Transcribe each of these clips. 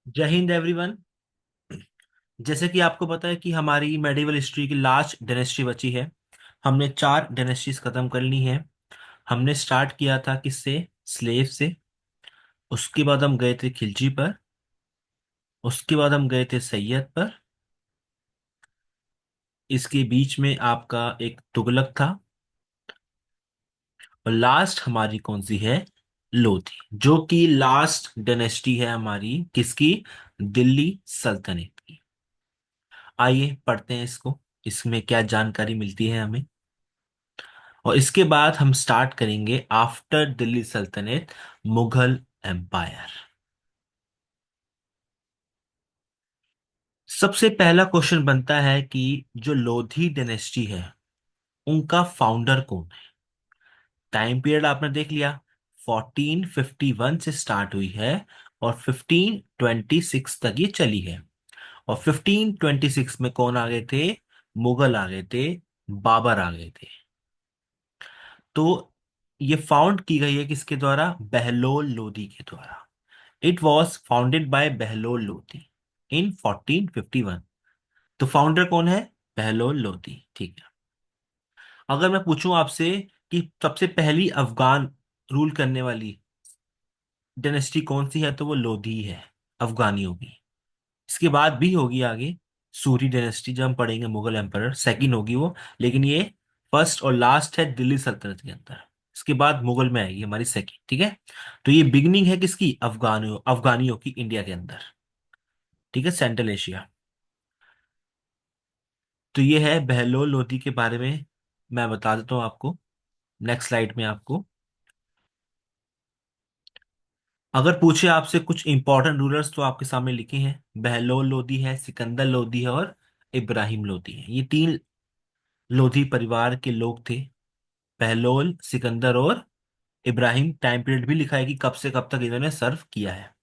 जय हिंद एवरीवन। जैसे कि आपको पता है कि हमारी मेडिवल हिस्ट्री की लास्ट डायनेस्टी बची है। हमने चार डायनेस्टीज खत्म कर ली हैं। हमने स्टार्ट किया था किससे? स्लेव से। उसके बाद हम गए थे खिलजी पर। उसके बाद हम गए थे सैयद पर। इसके बीच में आपका एक तुगलक था। और लास्ट हमारी कौन सी है? लोधी, जो कि लास्ट डायनेस्टी है हमारी किसकी? दिल्ली सल्तनत की। आइए पढ़ते हैं इसको, इसमें क्या जानकारी मिलती है हमें। और इसके बाद हम स्टार्ट करेंगे आफ्टर दिल्ली सल्तनत, मुगल एम्पायर। सबसे पहला क्वेश्चन बनता है कि जो लोधी डायनेस्टी है उनका फाउंडर कौन है? टाइम पीरियड आपने देख लिया, 1451 से स्टार्ट हुई है और 1526 तक ये चली है। और 1526 में कौन आ गए थे? मुगल आ गए थे, बाबर आ गए थे। तो ये फाउंड की गई है किसके द्वारा? बहलोल लोदी के द्वारा। It was founded by Bahlol Lodi in 1451। तो फाउंडर कौन है? बहलोल लोदी, ठीक है। अगर मैं पूछूं आपसे कि सबसे पहली अफगान रूल करने वाली डायनेस्टी कौन सी है, तो वो लोधी है, अफगानियों की। इसके बाद भी होगी आगे सूरी डायनेस्टी, जब हम पढ़ेंगे मुगल एम्परर, सेकंड होगी वो। लेकिन ये फर्स्ट और लास्ट है दिल्ली सल्तनत के अंदर। इसके बाद मुगल में आएगी हमारी सेकंड, ठीक है। तो ये बिगनिंग है किसकी? अफगानियों अफगानियों की, इंडिया के अंदर, ठीक है, सेंट्रल एशिया। तो ये है बहलोल लोधी के बारे में। मैं बता देता हूँ आपको नेक्स्ट स्लाइड में आपको। अगर पूछे आपसे कुछ इंपॉर्टेंट रूलर्स तो आपके सामने लिखे हैं, बहलोल लोधी है, सिकंदर लोधी है और इब्राहिम लोधी है। ये तीन लोधी परिवार के लोग थे, बहलोल, सिकंदर और इब्राहिम। टाइम पीरियड भी लिखा है कि कब से कब तक इन्होंने सर्व किया है।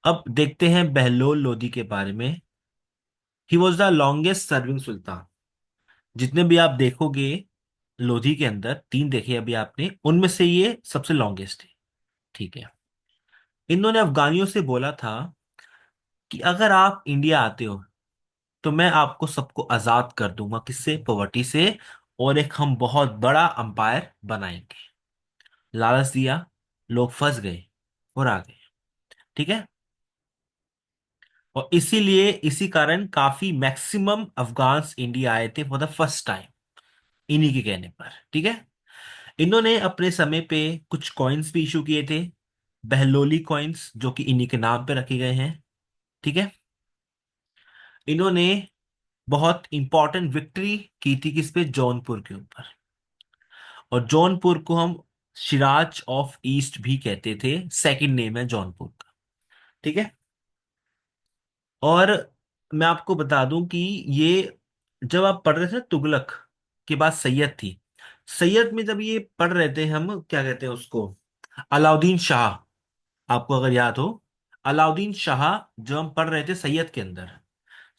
अब देखते हैं बहलोल लोधी के बारे में। He was the longest serving sultan. जितने भी आप देखोगे लोधी के अंदर, तीन देखे अभी आपने, उनमें से ये सबसे लॉन्गेस्ट है, ठीक है। इन्होंने अफगानियों से बोला था कि अगर आप इंडिया आते हो तो मैं आपको सबको आजाद कर दूंगा, किससे? पॉवर्टी से। और एक हम बहुत बड़ा अंपायर बनाएंगे। लालच दिया, लोग फंस गए और आ गए, ठीक है। और इसीलिए इसी कारण काफी मैक्सिमम अफगान्स इंडिया आए थे फॉर द फर्स्ट टाइम, इन्हीं के कहने पर, ठीक है। इन्होंने अपने समय पे कुछ कॉइन्स भी इशू किए थे, बहलोली कॉइन्स, जो कि इन्हीं के नाम पे रखे गए हैं, ठीक है। इन्होंने बहुत इंपॉर्टेंट विक्ट्री की थी किस पे? जौनपुर के ऊपर। और जौनपुर को हम सिराज ऑफ ईस्ट भी कहते थे, सेकंड नेम है जौनपुर का, ठीक है। और मैं आपको बता दूं कि ये जब आप पढ़ रहे थे ना, तुगलक के बाद सैयद थी। सैयद में जब ये पढ़ रहे थे, हम क्या कहते हैं उसको? अलाउद्दीन शाह। आपको अगर याद हो, अलाउद्दीन शाह जब हम पढ़ रहे थे सैयद के अंदर,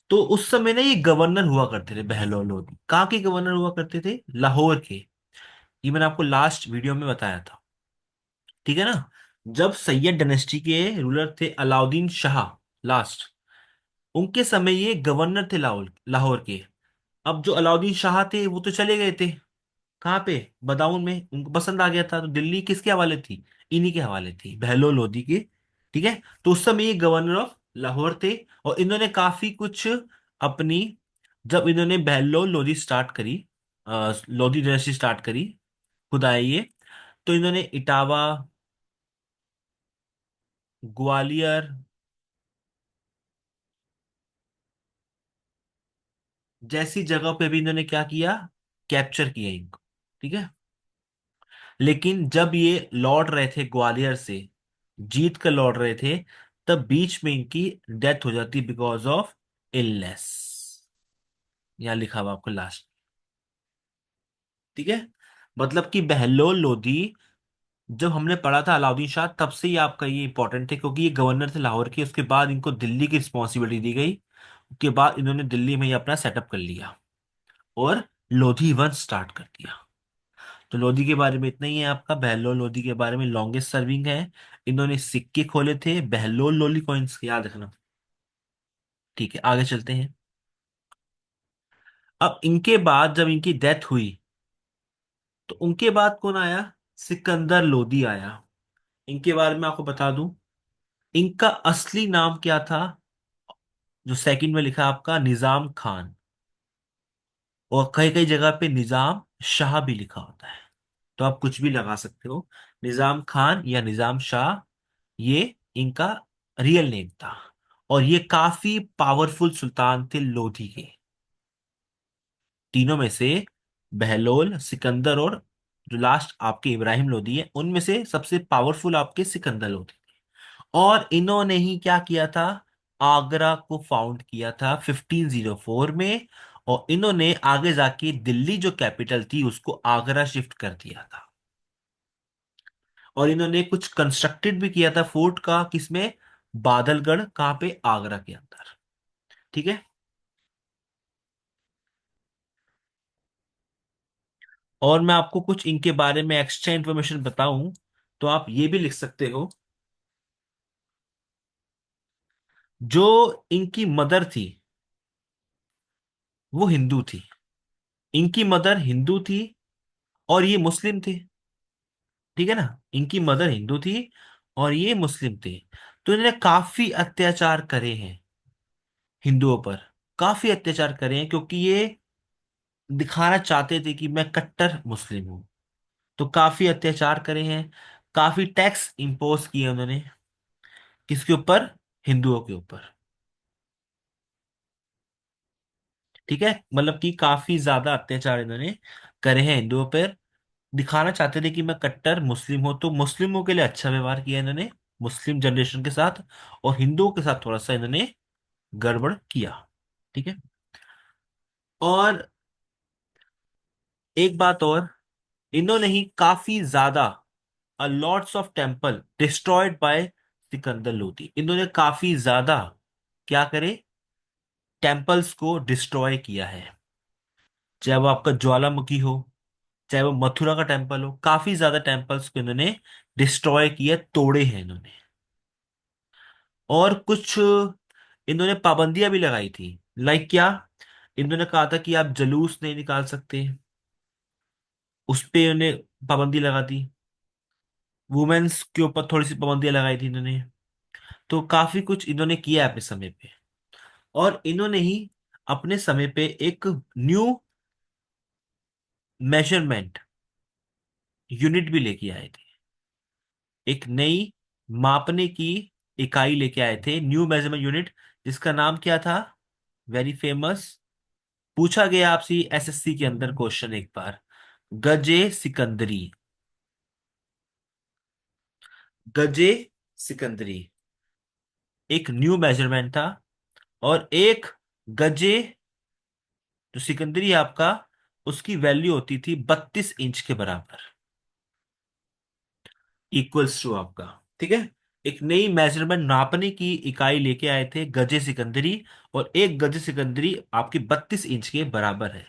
तो उस समय ना ये गवर्नर हुआ करते थे, बहलोल लोधी। कहाँ के गवर्नर हुआ करते थे? लाहौर के। ये मैंने आपको लास्ट वीडियो में बताया था, ठीक है ना। जब सैयद डायनेस्टी के रूलर थे अलाउद्दीन शाह लास्ट, उनके समय ये गवर्नर थे लाहौर लाहौर के। अब जो अलाउद्दीन शाह थे वो तो चले गए थे, कहाँ पे? बदाऊन में। उनको पसंद आ गया था, तो दिल्ली किसके हवाले थी? इन्हीं के हवाले थी, बहलोल लोधी के, ठीक है। तो उस समय ये गवर्नर ऑफ लाहौर थे। और इन्होंने काफी कुछ अपनी, जब इन्होंने बहलोल लोधी स्टार्ट करी, लोधी डायनेस्टी स्टार्ट करी, खुद आए ये, तो इन्होंने इटावा, ग्वालियर जैसी जगह पे भी इन्होंने क्या किया? कैप्चर किया इनको, ठीक है। लेकिन जब ये लौट रहे थे ग्वालियर से, जीत कर लौट रहे थे, तब बीच में इनकी डेथ हो जाती बिकॉज ऑफ इलनेस। यहाँ लिखा हुआ आपको लास्ट, ठीक है। मतलब कि बहलोल लोधी, जब हमने पढ़ा था अलाउद्दीन शाह, तब से ही आपका ये इंपॉर्टेंट है, क्योंकि ये गवर्नर थे लाहौर के। उसके बाद इनको दिल्ली की रिस्पॉन्सिबिलिटी दी गई। उसके बाद इन्होंने दिल्ली में ही अपना सेटअप कर लिया और लोधी वंश स्टार्ट कर दिया। तो लोधी के बारे में इतना ही है आपका। बहलोल लोधी के बारे में लॉन्गेस्ट सर्विंग है। इन्होंने सिक्के खोले थे बहलोल लोली कॉइन्स, याद रखना। ठीक है, आगे चलते हैं। अब इनके बाद जब इनकी डेथ हुई तो उनके बाद कौन आया? सिकंदर लोदी आया। इनके बारे में आपको बता दूं, इनका असली नाम क्या था? जो सेकंड में लिखा है आपका, निजाम खान। और कई कई जगह पे निजाम शाह भी लिखा होता है, तो आप कुछ भी लगा सकते हो। निजाम खान या निजाम शाह, ये इनका रियल नेम था। और ये काफी पावरफुल सुल्तान थे लोधी के। तीनों में से बहलोल, सिकंदर और जो लास्ट आपके इब्राहिम लोधी है, उनमें से सबसे पावरफुल आपके सिकंदर लोधी। और इन्होंने ही क्या किया था? आगरा को फाउंड किया था 1504 में। और इन्होंने आगे जाके दिल्ली जो कैपिटल थी उसको आगरा शिफ्ट कर दिया था। और इन्होंने कुछ कंस्ट्रक्टेड भी किया था फोर्ट का, किसमें? बादलगढ़, कहाँ पे? आगरा के अंदर। ठीक है। और मैं आपको कुछ इनके बारे में एक्स्ट्रा इंफॉर्मेशन बताऊं तो आप ये भी लिख सकते हो। जो इनकी मदर थी वो हिंदू थी। इनकी मदर हिंदू थी और ये मुस्लिम थे। ठीक है ना? इनकी मदर हिंदू थी और ये मुस्लिम थे। तो इन्होंने काफी अत्याचार करे हैं हिंदुओं पर। काफी अत्याचार करे हैं क्योंकि ये दिखाना चाहते थे कि मैं कट्टर मुस्लिम हूं। तो काफी अत्याचार करे हैं। काफी टैक्स इंपोज किए उन्होंने। किसके ऊपर? हिंदुओं के ऊपर। ठीक है, मतलब कि काफी ज्यादा अत्याचार इन्होंने करे हैं हिंदुओं पर। दिखाना चाहते थे कि मैं कट्टर मुस्लिम हूं, तो मुस्लिमों के लिए अच्छा व्यवहार किया इन्होंने, मुस्लिम जनरेशन के साथ। और हिंदुओं के साथ थोड़ा सा इन्होंने गड़बड़ किया। ठीक है। और एक बात और, इन्होंने ही काफी ज्यादा lots of temple destroyed by Sikandar Lodi. इन्होंने काफी ज्यादा क्या करे? टेम्पल्स को डिस्ट्रॉय किया है। चाहे वो आपका ज्वालामुखी हो, चाहे वो मथुरा का टेम्पल हो, काफी ज्यादा टेम्पल्स को इन्होंने डिस्ट्रॉय किया, तोड़े हैं इन्होंने। और कुछ इन्होंने पाबंदियां भी लगाई थी। लाइक क्या? इन्होंने कहा था कि आप जुलूस नहीं निकाल सकते, उस पे इन्होंने पाबंदी लगा दी। वुमेन्स के ऊपर थोड़ी सी पाबंदियां लगाई थी इन्होंने। तो काफी कुछ इन्होंने किया है अपने समय पे। और इन्होंने ही अपने समय पे एक न्यू मेजरमेंट यूनिट भी लेके आए थे। एक नई मापने की इकाई लेके आए थे, न्यू मेजरमेंट यूनिट, जिसका नाम क्या था? वेरी फेमस, पूछा गया आपसे एसएससी के अंदर क्वेश्चन एक बार, गजे सिकंदरी। गजे सिकंदरी एक न्यू मेजरमेंट था। और एक गजे जो सिकंदरी है आपका, उसकी वैल्यू होती थी 32 इंच के बराबर, इक्वल्स टू आपका। ठीक है। एक नई मेजरमेंट नापने की इकाई लेके आए थे गजे सिकंदरी। और एक गजे सिकंदरी आपकी 32 इंच के बराबर है।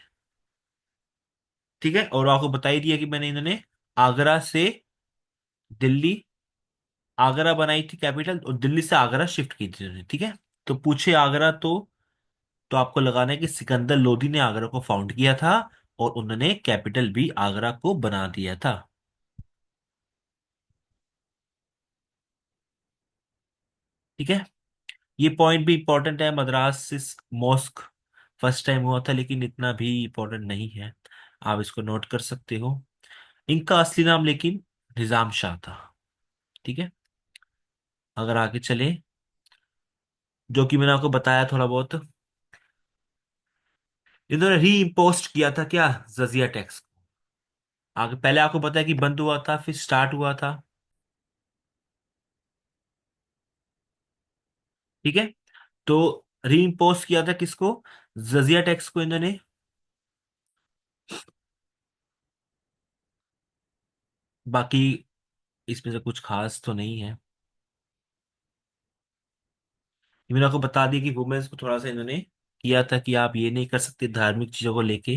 ठीक है। और आपको बता ही दिया कि मैंने इन्होंने आगरा से दिल्ली, आगरा बनाई थी कैपिटल, और दिल्ली से आगरा शिफ्ट की थी इन्होंने। ठीक है। तो पूछे आगरा तो आपको लगाना है कि सिकंदर लोदी ने आगरा को फाउंड किया था और उन्होंने कैपिटल भी आगरा को बना दिया था। ठीक है। ये पॉइंट भी इंपॉर्टेंट है। मद्रास मॉस्क फर्स्ट टाइम हुआ था, लेकिन इतना भी इंपॉर्टेंट नहीं है, आप इसको नोट कर सकते हो। इनका असली नाम लेकिन निजाम शाह था। ठीक है। अगर आगे चले, जो कि मैंने आपको बताया थोड़ा बहुत, इन्होंने री इम्पोस्ट किया था क्या? जजिया टैक्स। आगे पहले आपको पता है कि बंद हुआ था, फिर स्टार्ट हुआ था। ठीक है। तो री इम्पोज किया था किसको? जजिया टैक्स को इन्होंने। बाकी इसमें से कुछ खास तो नहीं है। ये मैंने आपको बता दिया कि वुमेन्स को थोड़ा सा इन्होंने किया था कि आप ये नहीं कर सकते धार्मिक चीजों को लेके।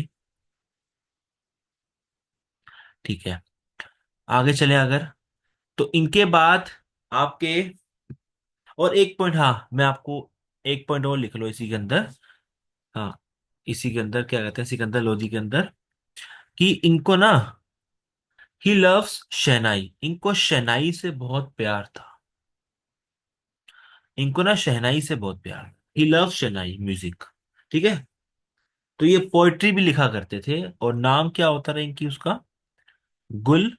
ठीक है, आगे चले अगर, तो इनके बाद आपके, और एक पॉइंट, हाँ मैं आपको एक पॉइंट और लिख लो इसी के अंदर। हाँ, इसी के अंदर क्या कहते हैं, सिकंदर लोधी के अंदर, कि इनको ना, ही लव्स शहनाई, इनको शहनाई से बहुत प्यार था। इनको ना शहनाई से बहुत प्यार, ही लव्स शहनाई म्यूजिक। ठीक है, तो ये पोइट्री भी लिखा करते थे, और नाम क्या होता रहा इनकी उसका, गुल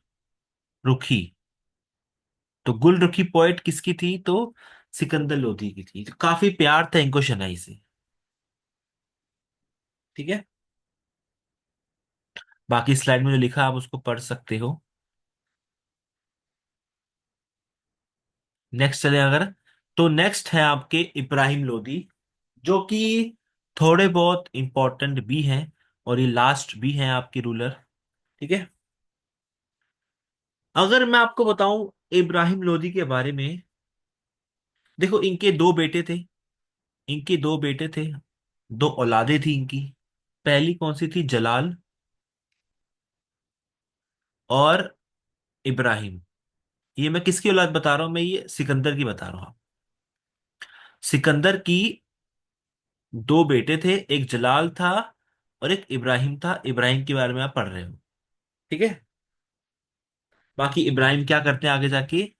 रुखी। तो गुल रुखी पोइट किसकी थी, तो सिकंदर लोधी की थी। तो काफी प्यार था इनको शनाई से। ठीक है, बाकी स्लाइड में जो लिखा आप उसको पढ़ सकते हो। नेक्स्ट चले अगर, तो नेक्स्ट है आपके इब्राहिम लोधी, जो कि थोड़े बहुत इंपॉर्टेंट भी हैं, और ये लास्ट भी हैं आपके रूलर। ठीक है, अगर मैं आपको बताऊं इब्राहिम लोधी के बारे में, देखो इनके दो बेटे थे, इनके दो बेटे थे, दो औलादे थी इनकी। पहली कौन सी थी, जलाल और इब्राहिम। ये मैं किसकी औलाद बता रहा हूं, मैं ये सिकंदर की बता रहा हूं। सिकंदर की दो बेटे थे, एक जलाल था और एक इब्राहिम था। इब्राहिम के बारे में आप पढ़ रहे हो। ठीक है, बाकी इब्राहिम क्या करते हैं आगे जाके,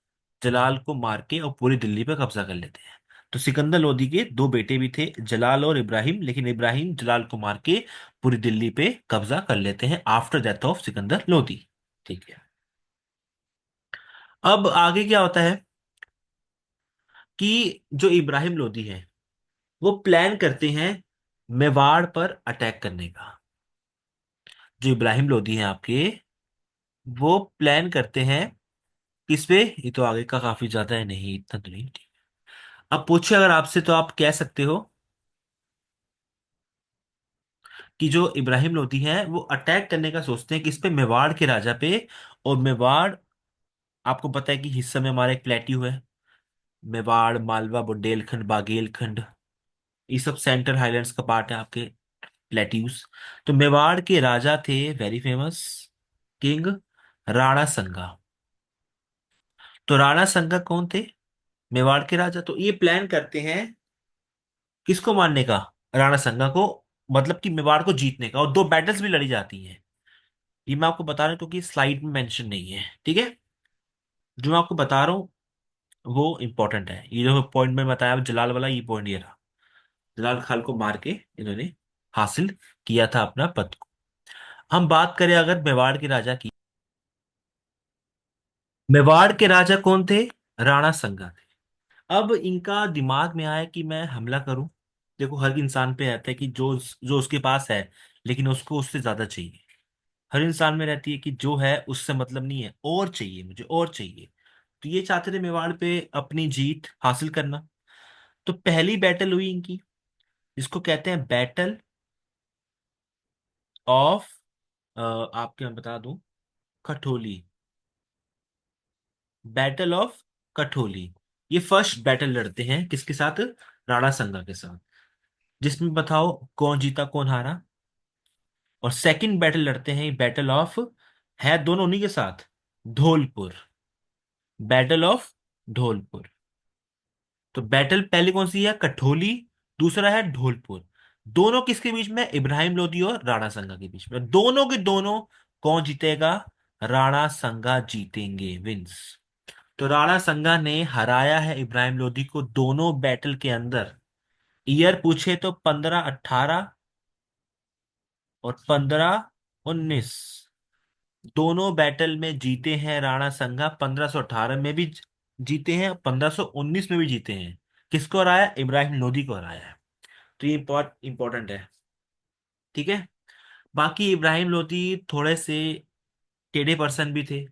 जलाल को मार के और पूरी दिल्ली पे कब्जा कर लेते हैं। तो सिकंदर लोदी के दो बेटे भी थे, जलाल और इब्राहिम, लेकिन इब्राहिम जलाल को मार के पूरी दिल्ली पे कब्जा कर लेते हैं after death of Sikandar Lodi. ठीक है, अब आगे क्या होता है कि जो इब्राहिम लोदी है वो प्लान करते हैं मेवाड़ पर अटैक करने का। जो इब्राहिम लोदी हैं आपके, वो प्लान करते हैं किस पे, ये तो आगे का काफी ज्यादा है, नहीं इतना तो नहीं। अब पूछे अगर आपसे, तो आप कह सकते हो कि जो इब्राहिम लोदी हैं वो अटैक करने का सोचते हैं किस पे, मेवाड़ के राजा पे। और मेवाड़, आपको पता है कि हिस्सा में हमारा एक प्लेट्यू है, मेवाड़, मालवा, बुंदेलखंड, बागेलखंड, ये सब सेंट्रल हाइलैंड्स का पार्ट है आपके प्लेट्यूस। तो मेवाड़ के राजा थे वेरी फेमस किंग राणा संगा। तो राणा संगा कौन थे, मेवाड़ के राजा। तो ये प्लान करते हैं किसको मारने का, राणा संगा को, मतलब कि मेवाड़ को जीतने का। और दो बैटल्स भी लड़ी जाती हैं, ये मैं आपको बता रहा हूँ क्योंकि स्लाइड में मेंशन नहीं है। ठीक है, जो मैं आपको बता रहा हूँ वो इंपॉर्टेंट है। ये जो पॉइंट में बताया जलाल वाला, ये पॉइंट ये रहा, जलाल खान को मार के इन्होंने हासिल किया था अपना पद को। हम बात करें अगर मेवाड़ के राजा की, मेवाड़ के राजा कौन थे, राणा संगा थे। अब इनका दिमाग में आया कि मैं हमला करूं। देखो हर इंसान पे रहता है कि जो जो उसके पास है, लेकिन उसको उससे ज्यादा चाहिए। हर इंसान में रहती है कि जो है उससे मतलब नहीं है, और चाहिए, मुझे और चाहिए। तो ये चाहते थे मेवाड़ पे अपनी जीत हासिल करना। तो पहली बैटल हुई इनकी, इसको कहते हैं बैटल ऑफ, आपके मैं बता दूं, कठोली। बैटल ऑफ कठोली, ये फर्स्ट बैटल लड़ते हैं किसके साथ, राणा संगा के साथ, जिसमें बताओ कौन जीता कौन हारा। और सेकंड बैटल लड़ते हैं बैटल ऑफ, है दोनों उन्हीं के साथ, धौलपुर, बैटल ऑफ धौलपुर। तो बैटल पहले कौन सी है, कठोली, दूसरा है धौलपुर। दोनों किसके बीच में, इब्राहिम लोदी और राणा संगा के बीच में। दोनों के दोनों कौन जीतेगा, राणा संगा जीतेंगे, विंस। तो राणा संगा ने हराया है इब्राहिम लोदी को दोनों बैटल के अंदर। ईयर पूछे तो 1518 और 1519, दोनों बैटल में जीते हैं राणा संगा। 1518 में भी जीते हैं, 1519 में भी जीते हैं। किसको हराया, इब्राहिम लोदी को हराया है। तो ये बहुत इंपॉर्टेंट है। ठीक है, बाकी इब्राहिम लोदी थोड़े से टेढ़े पर्सन भी थे,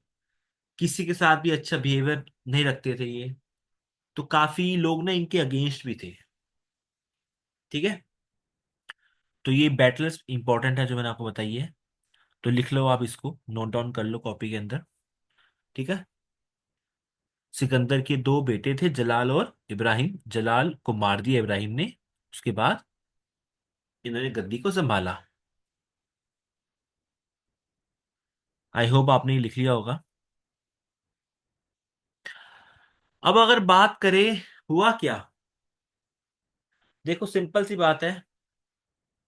किसी के साथ भी अच्छा बिहेवियर नहीं रखते थे ये। तो काफी लोग ना इनके अगेंस्ट भी थे। ठीक है, तो ये बैटल्स इंपॉर्टेंट है जो मैंने आपको बताई है। तो लिख लो आप, इसको नोट डाउन कर लो कॉपी के अंदर। ठीक है, सिकंदर के दो बेटे थे, जलाल और इब्राहिम। जलाल को मार दिया इब्राहिम ने, उसके बाद इन्होंने गद्दी को संभाला। आई होप आपने ये लिख लिया होगा। अब अगर बात करें हुआ क्या, देखो सिंपल सी बात है,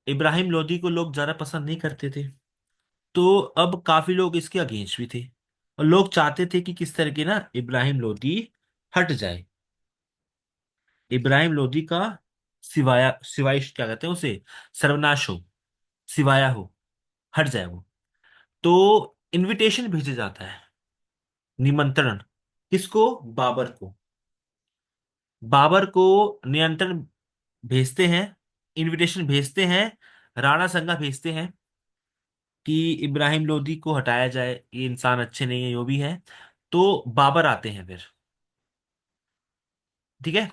इब्राहिम लोदी को लोग ज्यादा पसंद नहीं करते थे। तो अब काफी लोग इसके अगेंस्ट भी थे, और लोग चाहते थे कि किस तरह के ना इब्राहिम लोदी हट जाए, इब्राहिम लोदी का सिवाया सिवाय क्या कहते हैं उसे, सर्वनाश हो, सिवाया हो, हट जाए वो। तो इनविटेशन भेजा जाता है, निमंत्रण, किसको, बाबर को। बाबर को नियंत्रण भेजते हैं, इनविटेशन भेजते हैं, राणा संगा भेजते हैं कि इब्राहिम लोदी को हटाया जाए, ये इंसान अच्छे नहीं है, जो भी है। तो बाबर आते हैं फिर, ठीक है।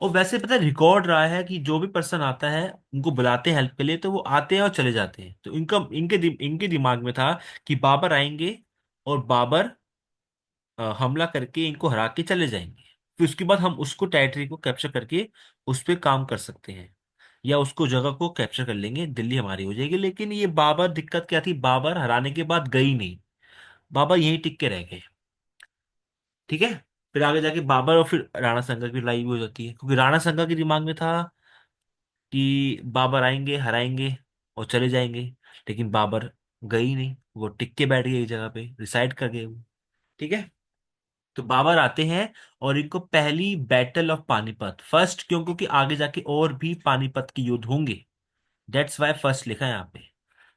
और वैसे पता है रिकॉर्ड रहा है कि जो भी पर्सन आता है उनको बुलाते हैं हेल्प के लिए, तो वो आते हैं और चले जाते हैं। तो इनके दिमाग में था कि बाबर आएंगे और बाबर हमला करके इनको हरा के चले जाएंगे, फिर उसके बाद हम उसको टेरिटरी को कैप्चर करके उस पर काम कर सकते हैं, या उसको जगह को कैप्चर कर लेंगे, दिल्ली हमारी हो जाएगी। लेकिन ये बाबर, दिक्कत क्या थी, बाबर हराने के बाद गई नहीं, बाबर यहीं टिक के रह गए, ठीक है। फिर आगे जाके बाबर और फिर राणा संगा की लड़ाई भी हो जाती है, क्योंकि राणा संगा के दिमाग में था कि बाबर आएंगे, हराएंगे और चले जाएंगे। लेकिन बाबर गई नहीं, वो टिक के बैठ गई एक जगह पे, रिसाइड कर गए वो, ठीक है। तो बाबर आते हैं और इनको पहली बैटल ऑफ पानीपत, फर्स्ट क्यों, क्योंकि आगे जाके और भी पानीपत के युद्ध होंगे, दैट्स वाई फर्स्ट लिखा है यहाँ पे।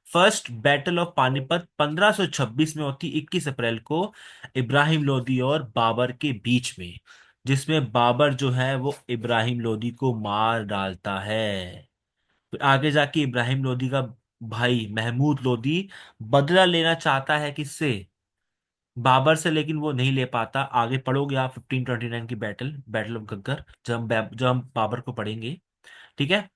फर्स्ट बैटल ऑफ पानीपत 1526 में होती, 21 अप्रैल को, इब्राहिम लोदी और बाबर के बीच में, जिसमें बाबर जो है वो इब्राहिम लोदी को मार डालता है। फिर आगे जाके इब्राहिम लोदी का भाई महमूद लोदी बदला लेना चाहता है, किससे, बाबर से, लेकिन वो नहीं ले पाता। आगे पढ़ोगे आप 1529 की बैटल, बैटल ऑफ गग्गर, जब हम बाबर को पढ़ेंगे, ठीक है।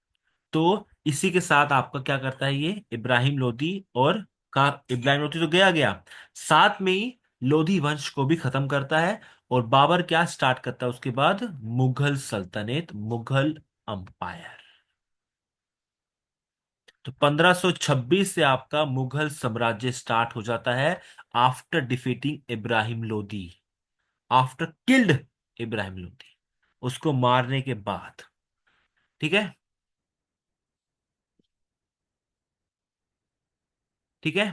तो इसी के साथ आपका क्या करता है ये इब्राहिम लोदी, और का इब्राहिम लोदी तो गया गया, साथ में ही लोधी वंश को भी खत्म करता है। और बाबर क्या स्टार्ट करता है उसके बाद, मुगल सल्तनत, मुगल अंपायर। तो 1526 से आपका मुगल साम्राज्य स्टार्ट हो जाता है, after defeating Ibrahim Lodi, after killed Ibrahim Lodi, उसको मारने के बाद, ठीक है, ठीक है।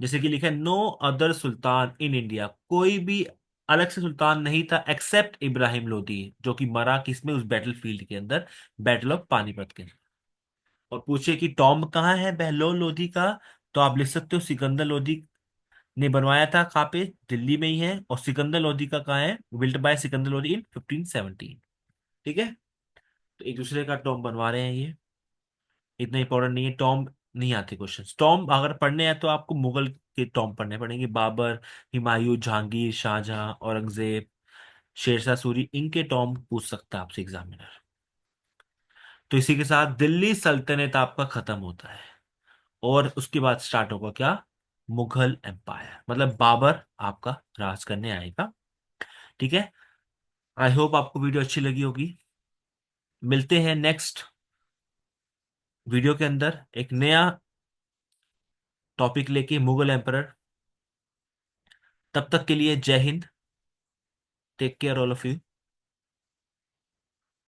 जैसे कि लिखा है, no other sultan in India, कोई भी अलग से सुल्तान नहीं था एक्सेप्ट इब्राहिम लोदी, जो कि मरा किसमें, उस बैटल फील्ड के अंदर, बैटल ऑफ पानीपत के अंदर। और पूछे कि टॉम्ब कहाँ है बहलोल लोधी का, तो आप लिख सकते हो सिकंदर लोधी ने बनवाया था, कहाँ पे, दिल्ली में ही है। और सिकंदर लोधी का कहाँ है, बिल्ट बाय सिकंदर लोधी इन 1517, ठीक है। तो एक दूसरे का टॉम्ब बनवा रहे हैं ये, इतना इंपॉर्टेंट नहीं है टॉम्ब, नहीं आते क्वेश्चन। टॉम्ब अगर पढ़ने हैं तो आपको मुगल के टॉम्ब पढ़ने पड़ेंगे, बाबर, हुमायूं, जहांगीर, शाहजहां, औरंगजेब, शेरशाह सूरी, इनके टॉम्ब पूछ सकता है आपसे एग्जामिनर। तो इसी के साथ दिल्ली सल्तनत आपका खत्म होता है, और उसके बाद स्टार्ट होगा क्या, मुगल एम्पायर, मतलब बाबर आपका राज करने आएगा, ठीक है। आई होप आपको वीडियो अच्छी लगी होगी। मिलते हैं नेक्स्ट वीडियो के अंदर एक नया टॉपिक लेके, मुगल एम्परर। तब तक के लिए जय हिंद, take care all of you.